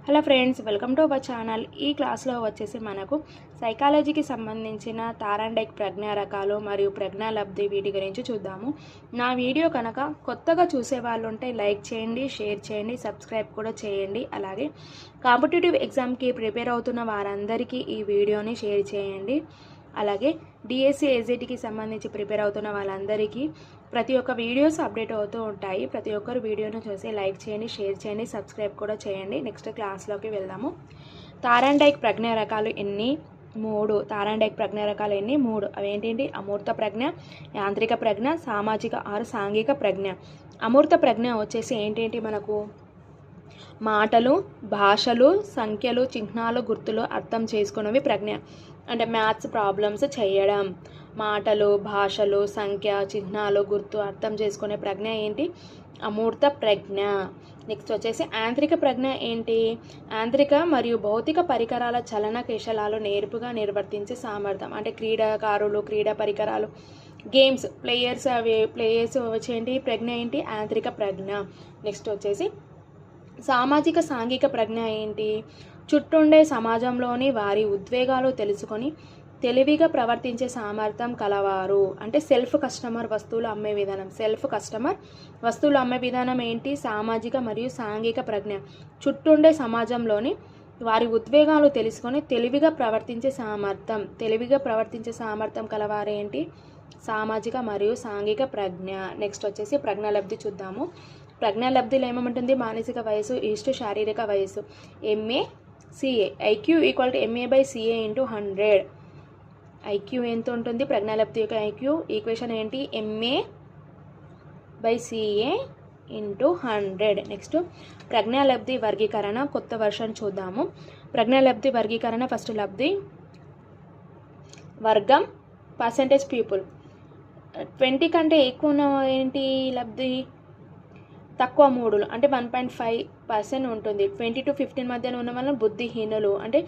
Hello friends, welcome to our channel. ఈ క్లాస్లో వచ్చేసి మనకు సైకాలజీకి సంబంధించిన తారాండైక్ ప్రజ్ఞా రకాలు మరియు ప్రజ్ఞా లబ్ధి వీటి గురించి చూద్దాము. నా వీడియో కనుక కొత్తగా చూసే వాళ్ళు ఉంటే లైక్ చేయండి, షేర్ చేయండి, సబ్స్క్రైబ్ కూడా చేయండి. అలాగే కాంపిటేటివ్ ఎగ్జామ్కి ప్రిపేర్ అవుతున్న వారందరికీ ఈ వీడియోని షేర్ చేయండి. అలాగే డిఎస్సి ఏజెట్కి సంబంధించి ప్రిపేర్ అవుతున్న వాళ్ళందరికీ ప్రతి ఒక్క వీడియోస్ అప్డేట్ అవుతూ ఉంటాయి. ప్రతి ఒక్కరు వీడియోను చూసి లైక్ చేయండి, షేర్ చేయండి, సబ్స్క్రైబ్ కూడా చేయండి. నెక్స్ట్ క్లాస్లోకి వెళ్దాము. తారాండైక్ ప్రజ్ఞా రకాలు ఎన్ని? 3. తారాండైక్ ప్రజ్ఞా రకాలు ఎన్ని? 3. అవేంటి? అమూర్త ప్రజ్ఞ, యాంత్రిక ప్రజ్ఞ, సామాజిక ఆరు సాంఘిక ప్రజ్ఞ. అమూర్త ప్రజ్ఞ వచ్చేసి ఏంటేంటి మనకు మాటలు, భాషలు, సంఖ్యలు, చిహ్నాలు, గుర్తులు అర్థం చేసుకున్నవి ప్రజ్ఞ. అంటే మ్యాథ్స్ ప్రాబ్లమ్స్ చేయడం, మాటలు, భాషలు, సంఖ్య, చిహ్నాలు, గుర్తు అర్థం చేసుకునే ప్రజ్ఞ ఏంటి? అమూర్త ప్రజ్ఞ. నెక్స్ట్ వచ్చేసి యాంత్రిక ప్రజ్ఞ ఏంటి? యాంత్రిక మరియు భౌతిక పరికరాల చలన కేశలాలు నేర్పుగా నిర్వర్తించే సామర్థ్యం. అంటే క్రీడాకారులు, క్రీడా పరికరాలు, గేమ్స్ ప్లేయర్స్ వచ్చేంటి ప్రజ్ఞ ఏంటి? యాంత్రిక ప్రజ్ఞ. నెక్స్ట్ వచ్చేసి సామాజిక సాంఘిక ప్రజ్ఞ ఏంటి? చుట్టుండే సమాజంలోని వారి ఉద్వేగాలు తెలుసుకొని తెలివిగా ప్రవర్తించే సామర్థ్యం కలవారు. అంటే సెల్ఫ్ కస్టమర్ వస్తువులు అమ్మే విధానం. సెల్ఫ్ కస్టమర్ వస్తువులు అమ్మే విధానం ఏంటి? సామాజిక మరియు సాంఘిక ప్రజ్ఞ. చుట్టుండే సమాజంలోని వారి ఉద్వేగాలు తెలుసుకొని తెలివిగా ప్రవర్తించే సామర్థ్యం. తెలివిగా ప్రవర్తించే సామర్థ్యం కలవారేంటి? సామాజిక మరియు సాంఘిక ప్రజ్ఞ. నెక్స్ట్ వచ్చేసి ప్రజ్ఞాలబ్ధి చూద్దాము. ప్రజ్ఞాలబ్ధిలో ఏమేముంటుంది? మానసిక వయసు ఈస్ట్ శారీరక వయసు. MA CA. IQ equal to MA/CA × 100. IQ ఎంత ఉంటుంది? ప్రజ్ఞాలబ్ధి యొక్క ఐక్యూ ఈక్వేషన్ ఏంటి? MA/CA × 100. నెక్స్ట్ ప్రజ్ఞాలబ్ధి వర్గీకరణ కొత్త వర్షన్ చూద్దాము. ప్రజ్ఞాలబ్ధి వర్గీకరణ ఫస్ట్ లబ్ధి వర్గం పర్సెంటేజ్ పీపుల్. 20 కంటే ఎక్కువ ఉన్న ఏంటి లబ్ధి? తక్కువ 3 అంటే 1.5% ఉంటుంది. 20 to 15 మధ్యన ఉన్న వాళ్ళని బుద్ధిహీనులు. అంటే